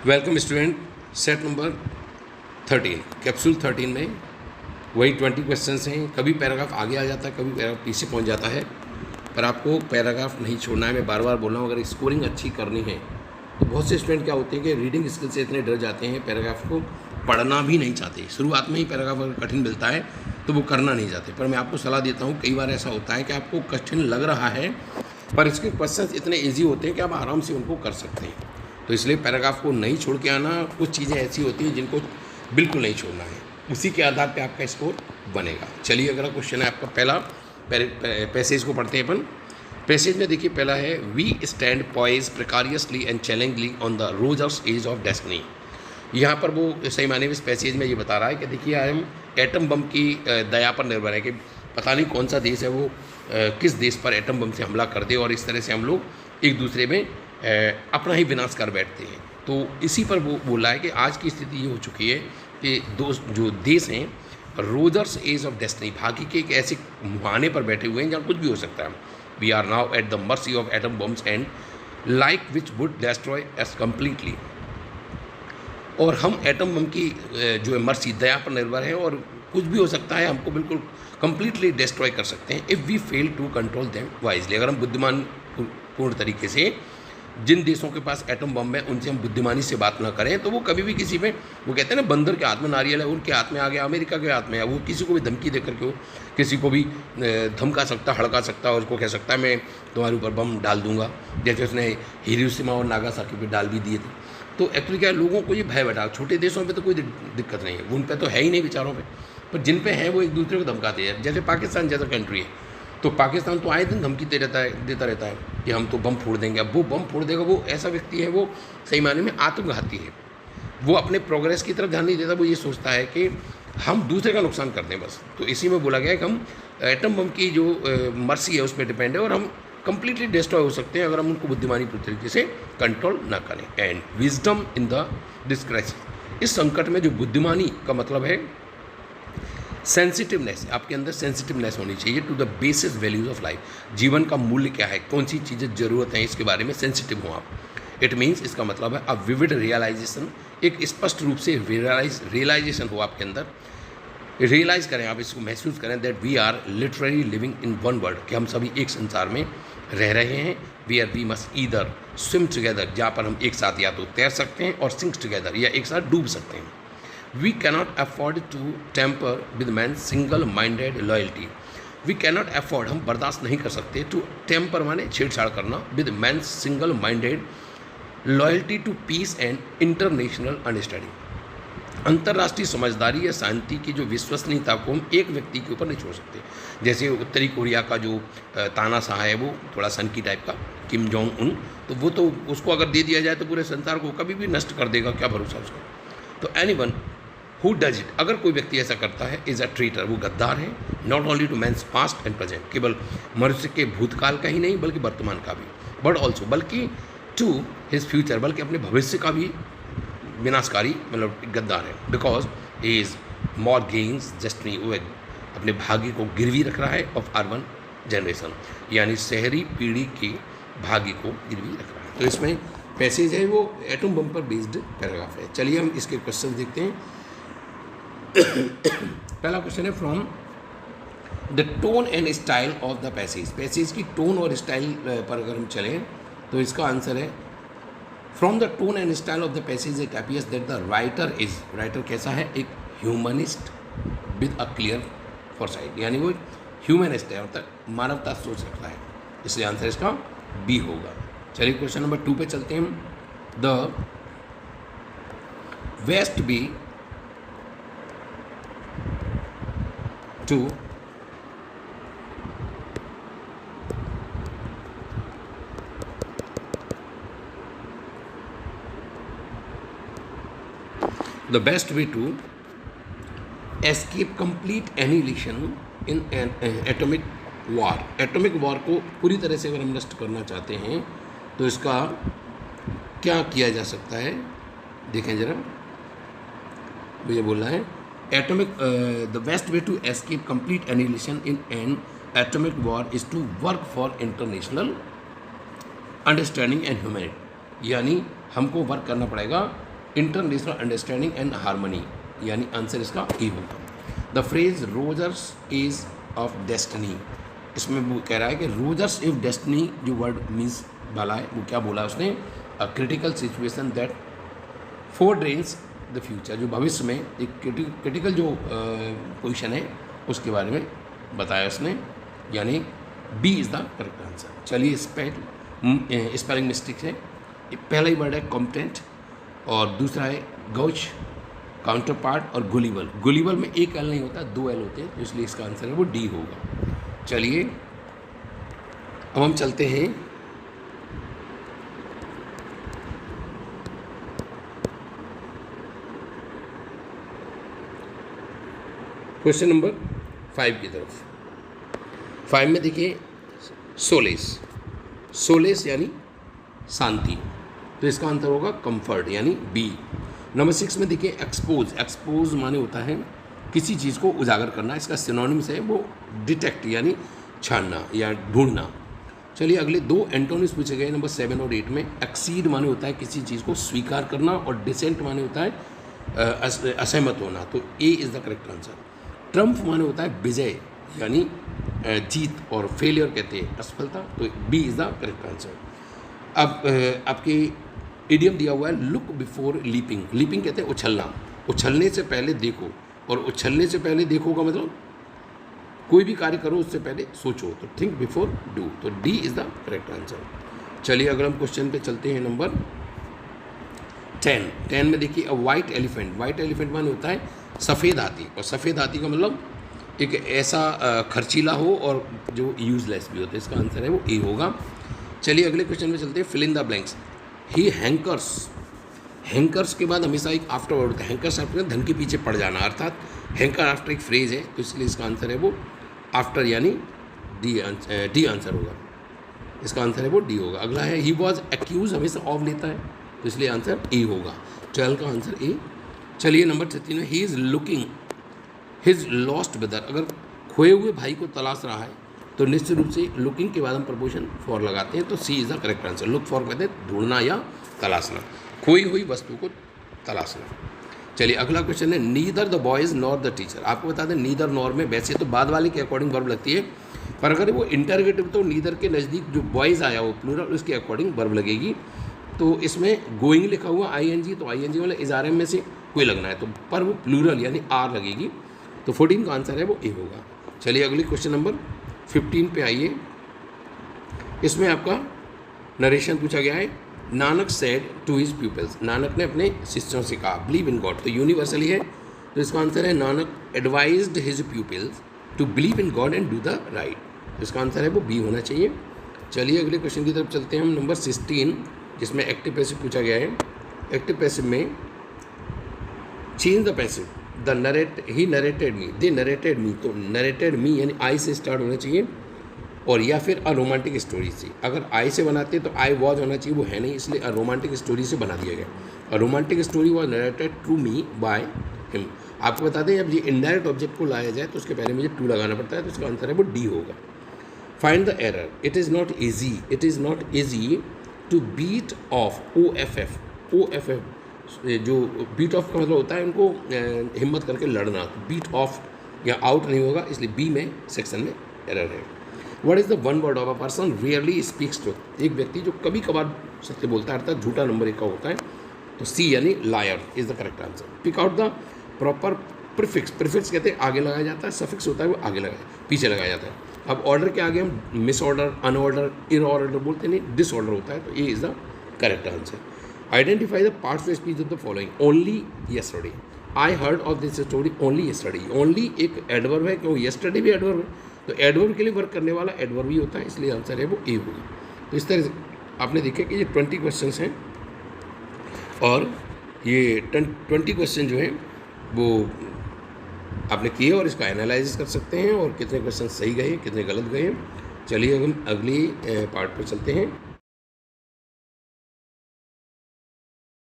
Welcome student. Set number 13 capsule 13 में वही 20 questions हैं। कभी पैराग्राफ आगे आ जाता है, कभी पैराग्राफ पीछे पहुंच जाता है, पर आपको पैराग्राफ नहीं छोड़ना है। मैं बार बार बोल रहा हूँ, अगर स्कोरिंग अच्छी करनी है तो बहुत से स्टूडेंट क्या होते हैं कि रीडिंग स्किल से इतने डर जाते हैं, पैराग्राफ को पढ़ना भी नहीं चाहते। शुरुआत में ही पैराग्राफ अगर कठिन मिलता है तो वो करना नहीं चाहते। पर मैं आपको सलाह देता हूँ, कई बार ऐसा होता है कि आपको कठिन लग रहा है पर इसके क्वेश्चंस इतने ईजी होते हैं कि आप आराम से उनको कर सकते हैं। तो इसलिए पैराग्राफ को नहीं छोड़ के आना। कुछ चीज़ें ऐसी होती हैं जिनको बिल्कुल नहीं छोड़ना है, उसी के आधार पे आपका स्कोर बनेगा। चलिए, अगला क्वेश्चन है आपका पहला। पैसेज को पढ़ते हैं अपन। पैसेज में देखिए, पहला है we stand poised precariously and challengingly on the razor's edge of destiny. यहाँ पर वो सही माने में इस पैसेज में ये बता रहा है कि देखिए, हम एटम बम की दया पर निर्भर है कि पता नहीं कौन सा देश है वो किस देश पर एटम बम से हमला कर दे और इस तरह से हम लोग एक दूसरे में अपना ही विनाश कर बैठते हैं। तो इसी पर वो बोला है कि आज की स्थिति ये हो चुकी है कि जो देश हैं रोजर्स एज ऑफ डेस्टिनी, भाग्य के एक ऐसे मुहाने पर बैठे हुए हैं जहाँ कुछ भी हो सकता है। We are now at the mercy of atom bombs and like which would destroy us completely. और हम एटम बम की जो है मर्सी, दया पर निर्भर है और कुछ भी हो सकता है, हमको बिल्कुल कंप्लीटली डिस्ट्रॉय कर सकते हैं if we fail to control them wisely. अगर हम बुद्धिमान पूर्ण तरीके से जिन देशों के पास एटम बम है उनसे हम बुद्धिमानी से बात ना करें तो वो कभी भी किसी में, वो कहते हैं ना बंदर के हाथ में नारियल है, उनके हाथ में आ गया, अमेरिका के हाथ में है, वो किसी को भी धमकी देकर के किसी को भी धमका सकता, हड़का सकता और उसको कह सकता है मैं तुम्हारे ऊपर बम डाल दूंगा, जैसे उसने हिरोशिमा और नागासाकी पे डाल भी दिए थे। तो एक्चुअली क्या है, लोगों को ये भय बैठा। छोटे देशों पर तो कोई दिक्कत नहीं है, उन पर तो है ही नहीं विचारों पर, पर जिन पे है वो एक दूसरे को धमकाते हैं। जैसे पाकिस्तान जैसा कंट्री है, तो पाकिस्तान तो आए दिन धमकी देता रहता है कि हम तो बम फोड़ देंगे। अब वो बम फोड़ देगा, वो ऐसा व्यक्ति है, वो सही मायने में आत्मघाती है। वो अपने प्रोग्रेस की तरफ ध्यान नहीं देता, वो ये सोचता है कि हम दूसरे का नुकसान कर दें बस। तो इसी में बोला गया है कि हम एटम बम की जो मर्सी है उस पर डिपेंड है और हम कंप्लीटली डिस्ट्रॉय हो सकते हैं अगर हम उनको बुद्धिमानी तरीके से कंट्रोल ना करें। And wisdom in the this crisis, इस संकट में जो बुद्धिमानी का मतलब है सेंसिटिवनेस, आपके अंदर सेंसिटिवनेस होनी चाहिए to the basic values of life. जीवन का मूल्य क्या है, कौन सी चीज़ें ज़रूरत है, इसके बारे में सेंसिटिव हो आप। इट मीन्स, इसका मतलब है अ विविड रियलाइजेशन, एक स्पष्ट रूप से रियलाइजेशन हो आपके अंदर। रियलाइज़ करें, आप इसको महसूस करें that we are literally living in one world, कि हम सभी एक संसार में रह रहे हैं। We must either swim together, जहाँ पर हम एक साथ या तो तैर सकते हैं और सिंक टुगेदर, या एक साथ डूब सकते हैं। We cannot afford to tamper with man's single-minded loyalty. We cannot afford, हम बर्दाश्त नहीं कर सकते, to tamper माने छेड़छाड़ करना, with man's single-minded loyalty to peace and international understanding. अंतर्राष्ट्रीय समझदारी या शांति की जो विश्वसनीयता को हम एक व्यक्ति के ऊपर नहीं छोड़ सकते। जैसे उत्तरी कोरिया का जो तानाशाह है, वो थोड़ा सनकी टाइप का, किम जोंग उन, तो वो तो उसको अगर दे दिया जाए तो पूरे संसार को कभी भी नष्ट कर देगा, क्या भरोसा उसका। तो एनीवन हु डज इट, अगर कोई व्यक्ति ऐसा करता है, इज़ अ ट्रीटर, वो गद्दार है। Not only to man's past and present, केवल मनुष्य के भूतकाल का ही नहीं बल्कि वर्तमान का भी, बट ऑल्सो बल्कि टू हिज फ्यूचर, बल्कि अपने भविष्य का भी विनाशकारी, मतलब गद्दार है। Because he is more gains destiny, वो अपने भाग्य को गिरवी रख रहा है ऑफ अर्बन जनरेशन, यानी शहरी पीढ़ी के भाग्य को गिरवी रख रहा है। तो इसमें पैसेज है वो एटम बम पर बेस्ड पैराग्राफ है। चलिए हम इसके क्वेश्चन देखते हैं। पहला क्वेश्चन है from the tone and style of the passage. Passage की टोन और स्टाइल पर अगर हम चलें तो इसका आंसर है from the tone and style of the passage it appears that the writer is, writer कैसा है, एक humanist with a clear Forsyte, यानी वो ह्यूमनिस्ट है, अर्थात मानवता सोच रखता है, इसलिए आंसर इसका बी होगा। चलिए क्वेश्चन नंबर 2 पे चलते हैं हम। The west be to the best way to escape complete annihilation in an atomic war। Atomic war को पूरी तरह से अगर हम नष्ट करना चाहते हैं तो इसका क्या किया जा सकता है, देखें जरा। मुझे बोल रहा है atomic the best way to escape complete annihilation in an atomic war is to work for international understanding and humanity, यानी हमको वर्क करना पड़ेगा इंटरनेशनल अंडरस्टैंडिंग एंड हारमोनी, यानी आंसर इसका ए होगा। The phrase razor's is of destiny, इसमें वो कह रहा है कि रोजर्स इफ डेस्टिनी जो वर्ड मीन्स वाला है वो क्या बोला उसने, a critical situation that foreordains the future, जो भविष्य में एक क्रिटिकल जो पोजीशन है उसके बारे में बताया उसने, यानी B is the correct answer. चलिए स्पेलिंग मिस्टेक है, पहला ही वर्ड है कॉम्पिटेंट और दूसरा है गौच, काउंटर पार्ट और गुलिबल। गुलिबल में एक एल नहीं होता, 2 एल होते हैं, तो इसलिए इसका आंसर है वो डी होगा। चलिए अब हम चलते हैं क्वेश्चन नंबर 5 की तरफ। 5 में देखिए सोलेस, सोलेस यानी शांति, तो इसका आंसर होगा कंफर्ट यानी बी। नंबर 6 में देखिए एक्सपोज, एक्सपोज माने होता है किसी चीज़ को उजागर करना, इसका सिनोनिम्स है वो डिटेक्ट यानी छानना या ढूंढना। चलिए अगले 2 एंटोनिम्स पूछे गए नंबर 7 और 8 में। एक्सीड माने होता है किसी चीज़ को स्वीकार करना और डिसेंट माने होता है असहमत होना, तो A is the correct answer. Trump माने होता है विजय यानी जीत, और फेलियर कहते हैं असफलता, तो B is the correct answer. अब आपके इडियम दिया हुआ है लुक बिफोर लीपिंग, लीपिंग कहते हैं उछलना, उछलने से पहले देखो, और उछलने से पहले देखो का मतलब कोई भी कार्य करो उससे पहले सोचो, तो थिंक बिफोर डू, तो D is the correct answer. चलिए अगर हम क्वेश्चन पे चलते हैं नंबर 10 में देखिए अ वाइट एलिफेंट, वाइट एलिफेंट माने होता है सफ़ेद हाथी, और सफ़ेद हाथी का मतलब एक ऐसा खर्चीला हो और जो यूजलेस भी होता है, इसका आंसर है वो ए होगा। चलिए अगले क्वेश्चन में चलते हैं, फिल इन द ब्लैंक्स। ही हैंकर्स, हैंकर्स के बाद हमेशा एक आफ्टर वर्ड होता है, हैंकर्स आफ्टर धन के पीछे पड़ जाना, अर्थात हैंकर आफ्टर एक फ्रेज है, तो इसलिए इसका आंसर है वो आफ्टर यानी डी आंसर होगा, इसका आंसर है वो डी होगा। अगला है ही वॉज एक्यूज, हमेशा ऑफ लेता है, तो इसलिए आंसर ए होगा, 12 का आंसर ए। चलिए नंबर 13 में he is looking his lost brother, अगर खोए हुए भाई को तलाश रहा है तो निश्चित रूप से लुकिंग के बाद हम प्रपोजन फॉर लगाते हैं, तो C is the correct answer. Look for कहते हैं ढूंढना या तलाशना, खोई हुई वस्तु को तलाशना। चलिए अगला क्वेश्चन है neither the boys nor the teacher, आपको बता दें नीदर नॉर में वैसे तो बाद वाले के अकॉर्डिंग वर्ब लगती है, पर अगर वो इंटरगेटिव तो नीदर के नज़दीक जो बॉयज़ आया वो प्लूरल उसके अकॉर्डिंग वर्ब लगेगी, तो इसमें गोइंग लिखा हुआ आईएनजी, तो आईएनजी वाला इज़ारे में से कोई लगना है, तो पर वो प्लूरल यानी आर लगेगी, तो 14 का आंसर है वो ए होगा। चलिए अगले क्वेश्चन नंबर 15 पे आइए, इसमें आपका नरेशन पूछा गया है। Nanak said to his peoples, Nanak ने अपने शिष्यों से कहा, बिलीव इन गॉड, तो यूनिवर्सली है, तो इसका आंसर है Nanak advised his peoples to believe in God and do the right, तो इसका आंसर है वो बी होना चाहिए। चलिए अगले क्वेश्चन की तरफ चलते हैं हम, नंबर 16, जिसमें एक्टिव पैसिव पूछा गया है। एक्टिव पैसिव में change the passive, the narrate he narrated me, they narrated मी, तो नरेटेड मी यानी आई से स्टार्ट होना चाहिए, और या फिर अ रोमांटिक स्टोरी से, अगर आई से बनाते तो आई वॉज होना चाहिए, वो है नहीं, इसलिए अ रोमांटिक स्टोरी से बना दिया गया। A romantic story was narrated to me by him. आपको बता दें जब ये इनडायरेक्ट ऑब्जेक्ट को लाया जाए तो उसके पहले मुझे टू लगाना पड़ता है, तो इसका आंसर है वो डी होगा। Find the error, it is not easy, it is not easy to beat of OFF, जो बीट ऑफ का मतलब होता है उनको हिम्मत करके लड़ना, तो बीट ऑफ या आउट नहीं होगा, इसलिए बी में सेक्शन में एरर है। What is the one word of a person rarely speaks truth, एक व्यक्ति जो कभी कभार सत्य बोलता है, अर्थात झूठा नंबर 1 का होता है, तो सी यानी liar is the correct answer. Pick out the proper prefix, prefix कहते हैं आगे लगाया जाता है, सफिक्स होता है वो आगे लगाया पीछे लगाया जाता है। अब ऑर्डर के आगे हम miss order, unordered, in order बोलते नहीं, डिसऑर्डर होता है, तो A is the correct answer. Identify the parts of speech of the following, only yesterday, I heard of this story only yesterday, only एक एडवर्ब है, क्यों येस्टरडे भी adverb है, तो एडवर्ब के लिए वर्क करने वाला एडवर्ब ही होता है, इसलिए आंसर है वो ए होगा। तो इस तरह से आपने देखा कि ये 20 क्वेश्चन हैं, और ये 20 क्वेश्चन जो हैं वो आपने किए और इसका एनालिसिस कर सकते हैं, और कितने क्वेश्चन सही गए कितने गलत गए। चलिए हम अगली पार्ट पर चलते हैं।